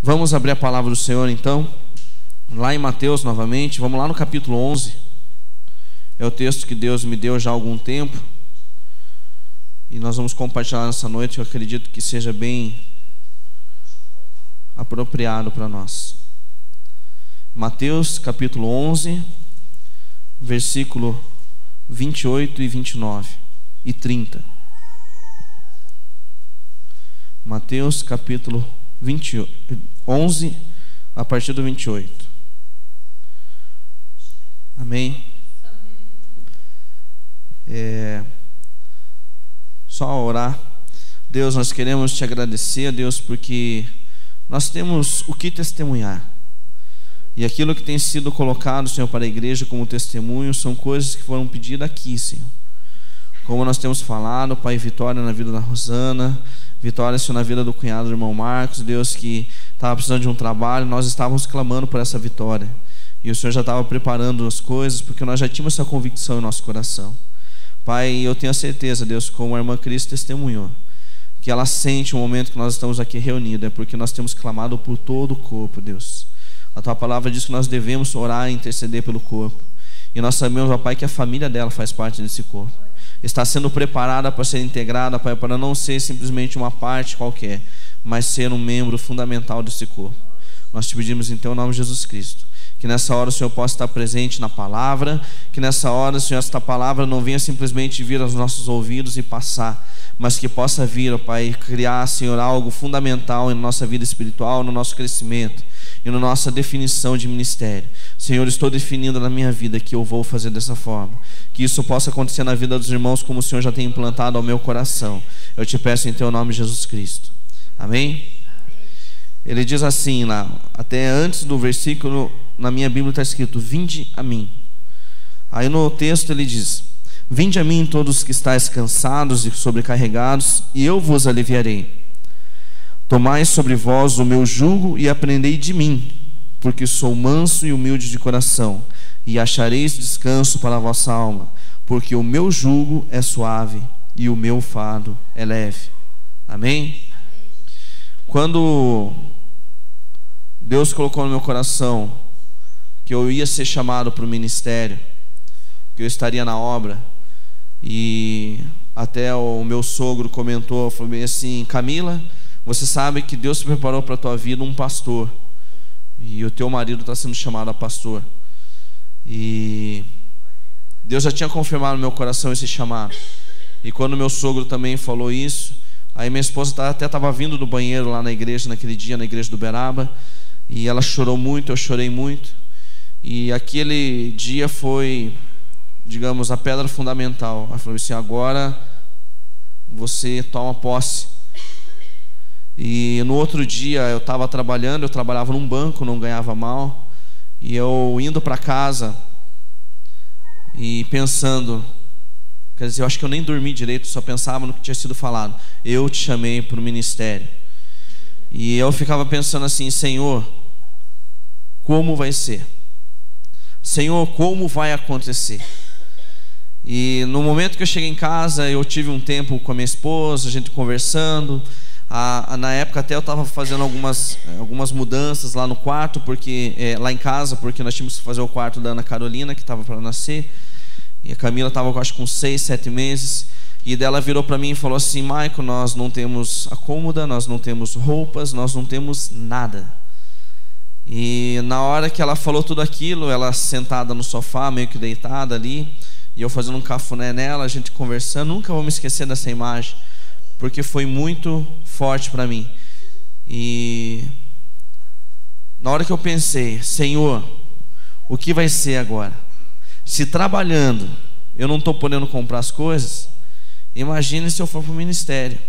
Vamos abrir a palavra do Senhor então, lá em Mateus novamente, vamos lá no capítulo 11. É o texto que Deus me deu já há algum tempo, e nós vamos compartilhar nessa noite. Eu acredito que seja bem apropriado para nós. Mateus capítulo 11, versículo 28 e 29 e 30. Mateus capítulo 11, a partir do 28. Amém? Só orar. Deus, nós queremos te agradecer, Deus, porque nós temos o que testemunhar. E aquilo que tem sido colocado, Senhor, para a igreja como testemunho, são coisas que foram pedidas aqui, Senhor. Como nós temos falado, Pai, vitória na vida da Rosana, vitória, Senhor, na vida do cunhado do irmão Marcos, Deus, que estava precisando de um trabalho. Nós estávamos clamando por essa vitória, e o Senhor já estava preparando as coisas, porque nós já tínhamos essa convicção em nosso coração. Pai, eu tenho a certeza, Deus, como a irmã Cris testemunhou, que ela sente o momento que nós estamos aqui reunidos, é porque nós temos clamado por todo o corpo, Deus. A Tua palavra diz que nós devemos orar e interceder pelo corpo, e nós sabemos, ó Pai, que a família dela faz parte desse corpo, está sendo preparada para ser integrada, Pai, para não ser simplesmente uma parte qualquer, mas ser um membro fundamental desse corpo. Nós te pedimos em Teu nome, Jesus Cristo, que nessa hora o Senhor possa estar presente na palavra, que nessa hora, Senhor, esta palavra não venha simplesmente vir aos nossos ouvidos e passar, mas que possa vir, ó Pai, criar, Senhor, algo fundamental em nossa vida espiritual, no nosso crescimento e na nossa definição de ministério. Senhor, estou definindo na minha vida que eu vou fazer dessa forma, que isso possa acontecer na vida dos irmãos como o Senhor já tem implantado ao meu coração. Eu te peço em Teu nome, Jesus Cristo. Amém? Ele diz assim, lá, até antes do versículo, na minha Bíblia está escrito: vinde a mim. Aí no texto ele diz: vinde a mim todos que estáis cansados e sobrecarregados, e eu vos aliviarei. Tomai sobre vós o meu jugo e aprendei de mim, porque sou manso e humilde de coração, e achareis descanso para a vossa alma, porque o meu jugo é suave e o meu fardo é leve. Amém? Quando Deus colocou no meu coração que eu ia ser chamado para o ministério, que eu estaria na obra, e até o meu sogro comentou, falou assim: Camila, você sabe que Deus te preparou para a tua vida um pastor, e o teu marido está sendo chamado a pastor. E Deus já tinha confirmado no meu coração esse chamado. E quando meu sogro também falou isso, aí minha esposa até estava vindo do banheiro lá na igreja, naquele dia, na igreja do Uberaba, e ela chorou muito, eu chorei muito. E aquele dia foi, digamos, a pedra fundamental. Ela falou assim: agora você toma posse. E no outro dia eu estava trabalhando, eu trabalhava num banco, não ganhava mal, e eu indo para casa e pensando, quer dizer, eu acho que eu nem dormi direito, só pensava no que tinha sido falado: eu te chamei para o ministério. E eu ficava pensando assim: Senhor, como vai ser? Senhor, como vai acontecer? E no momento que eu cheguei em casa, eu tive um tempo com a minha esposa, a gente conversando. Na época até eu estava fazendo algumas mudanças lá no quarto, porque lá em casa, porque nós tínhamos que fazer o quarto da Ana Carolina, que estava para nascer, e a Camila estava, acho, com 6, 7 meses. E dela virou para mim e falou assim: Maico, nós não temos a cômoda, nós não temos roupas, nós não temos nada. E na hora que ela falou tudo aquilo, ela sentada no sofá, meio que deitada ali, e eu fazendo um cafuné nela, a gente conversando. Nunca vou me esquecer dessa imagem, porque foi muito forte para mim. E na hora que eu pensei: Senhor, o que vai ser agora? Se trabalhando eu não estou podendo comprar as coisas, imagine se eu for para o ministério,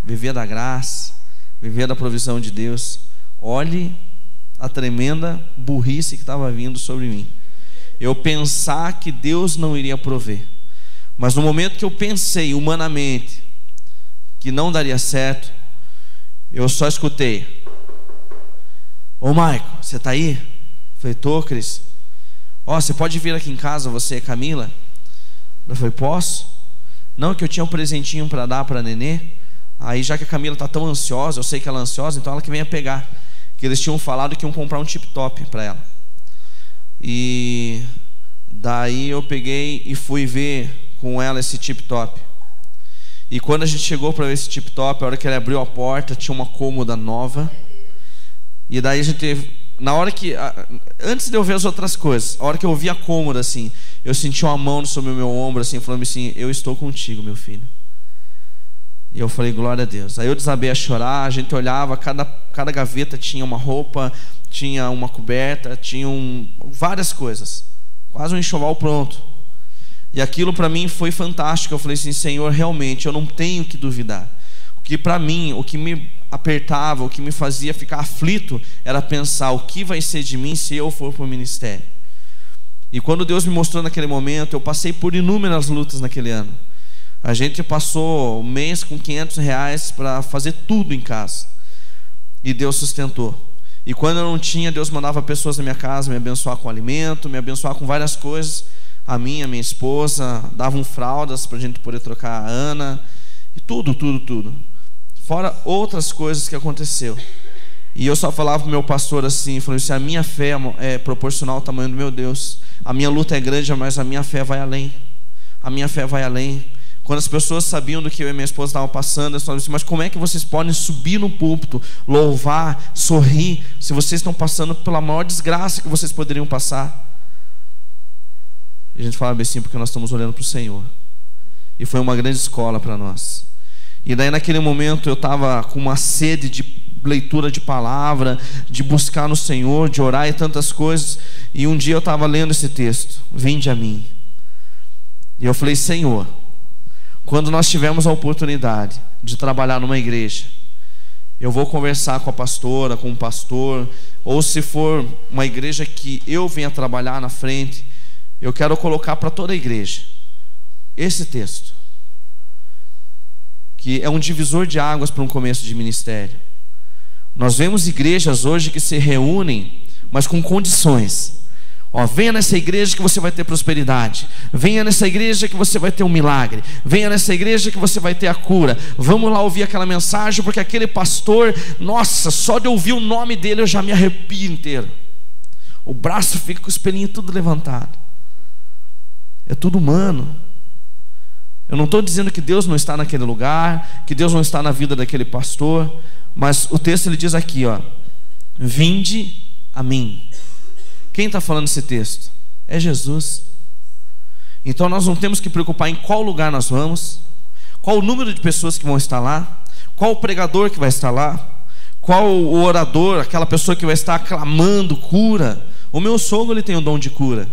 viver da graça, viver da provisão de Deus. Olhe a tremenda burrice que estava vindo sobre mim. Eu pensar que Deus não iria prover. Mas no momento que eu pensei humanamente que não daria certo, eu só escutei: ô Maico, você está aí? Eu falei: tô, Cris. Ó, você pode vir aqui em casa, você e Camila? Eu falei: posso? Não, que eu tinha um presentinho para dar para a Nenê. Aí já que a Camila está tão ansiosa, eu sei que ela é ansiosa, então ela que venha pegar. que eles tinham falado que iam comprar um tip-top para ela. E daí eu peguei e fui ver com ela esse tip-top. E quando a gente chegou para ver esse tip-top, a hora que ele abriu a porta, tinha uma cômoda nova. E daí a gente, na hora que, antes de eu ver as outras coisas, a hora que eu vi a cômoda assim, eu senti uma mão sobre o meu ombro assim, falando assim: eu estou contigo, meu filho. E eu falei: glória a Deus. Aí eu desabei a chorar. A gente olhava, cada gaveta tinha uma roupa, tinha uma coberta, tinham várias coisas, quase um enxoval pronto. E aquilo para mim foi fantástico. Eu falei assim: Senhor, realmente eu não tenho que duvidar. Porque para mim, o que me apertava, o que me fazia ficar aflito, era pensar: o que vai ser de mim se eu for para o ministério? E quando Deus me mostrou naquele momento, eu passei por inúmeras lutas naquele ano. A gente passou um mês com R$500 para fazer tudo em casa. E Deus sustentou. E quando eu não tinha, Deus mandava pessoas na minha casa me abençoar com alimento, me abençoar com várias coisas. A minha esposa, davam fraldas para a gente poder trocar a Ana. E tudo. Fora outras coisas que aconteceu. E eu só falava para o meu pastor assim, falei assim: a minha fé é proporcional ao tamanho do meu Deus. A minha luta é grande, mas a minha fé vai além. A minha fé vai além. Quando as pessoas sabiam do que eu e minha esposa estavam passando, eles falavam assim: mas como é que vocês podem subir no púlpito, louvar, sorrir, se vocês estão passando pela maior desgraça que vocês poderiam passar? E a gente falava assim: porque nós estamos olhando para o Senhor. E foi uma grande escola para nós. E daí naquele momento eu estava com uma sede de leitura de palavra, de buscar no Senhor, de orar e tantas coisas. E um dia eu estava lendo esse texto: vinde a mim. E eu falei: Senhor, quando nós tivermos a oportunidade de trabalhar numa igreja, eu vou conversar com a pastora, com o pastor, ou se for uma igreja que eu venha trabalhar na frente, eu quero colocar para toda a igreja esse texto, que é um divisor de águas para um começo de ministério. Nós vemos igrejas hoje que se reúnem, mas com condições. Venha nessa igreja que você vai ter prosperidade. Venha nessa igreja que você vai ter um milagre. Venha nessa igreja que você vai ter a cura. Vamos lá ouvir aquela mensagem, porque aquele pastor, nossa, só de ouvir o nome dele eu já me arrepio inteiro. O braço fica com o espelhinho tudo levantado. É tudo humano. Eu não estou dizendo que Deus não está naquele lugar, que Deus não está na vida daquele pastor, mas o texto ele diz aqui, vinde a mim. Quem está falando esse texto? É Jesus. Então nós não temos que preocupar em qual lugar nós vamos, qual o número de pessoas que vão estar lá, qual o pregador que vai estar lá, qual o orador, aquela pessoa que vai estar clamando cura. O meu sogro ele tem o dom de cura.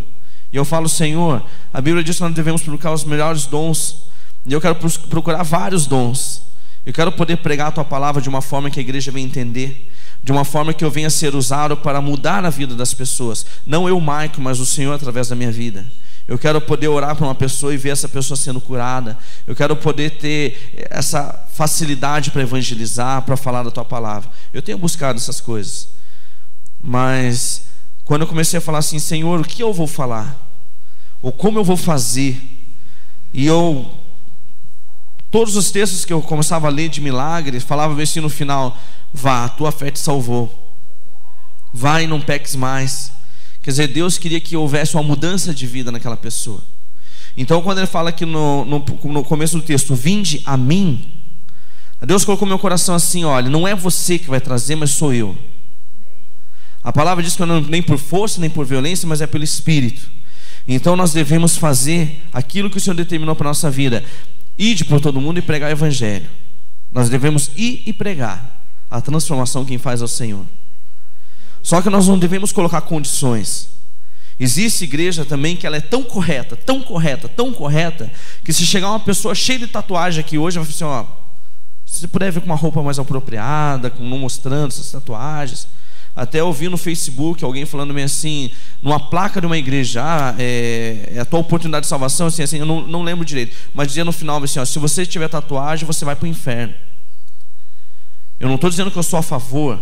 E eu falo: Senhor, a Bíblia diz que nós devemos procurar os melhores dons. E eu quero procurar vários dons. Eu quero poder pregar a Tua palavra de uma forma que a igreja venha entender, de uma forma que eu venha ser usado para mudar a vida das pessoas. Não eu, Maico, mas o Senhor através da minha vida. Eu quero poder orar para uma pessoa e ver essa pessoa sendo curada. Eu quero poder ter essa facilidade para evangelizar, para falar da Tua palavra. Eu tenho buscado essas coisas. Mas quando eu comecei a falar assim: Senhor, o que eu vou falar? Ou como eu vou fazer? E todos os textos que eu começava a ler de milagres, falava assim no final: vá, a tua fé te salvou. Vai e não peques mais. Quer dizer, Deus queria que houvesse uma mudança de vida naquela pessoa. Então quando ele fala aqui no começo do texto: vinde a mim, Deus colocou no meu coração assim: olha, não é você que vai trazer, mas sou eu. A palavra diz que não é nem por força, nem por violência, mas é pelo Espírito. Então nós devemos fazer aquilo que o Senhor determinou para a nossa vida: ide por todo mundo e pregar o Evangelho. Nós devemos ir e pregar. A transformação quem faz é o Senhor. Só que nós não devemos colocar condições. Existe igreja também que ela é tão correta, que se chegar uma pessoa cheia de tatuagem aqui hoje, vai falar assim: se você puder vir com uma roupa mais apropriada, não mostrando essas tatuagens. Até eu vi no Facebook alguém falando meio assim, numa placa de uma igreja: é a tua oportunidade de salvação, assim, eu não lembro direito, mas dizia no final assim: se você tiver tatuagem, você vai para o inferno. Eu não estou dizendo que eu sou a favor.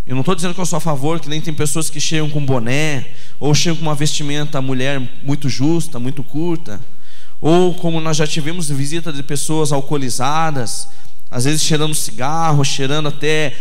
Eu não estou dizendo que eu sou a favor, que nem tem pessoas que chegam com boné, ou chegam com uma vestimenta mulher muito justa, muito curta, ou como nós já tivemos visita de pessoas alcoolizadas, às vezes cheirando cigarro, cheirando até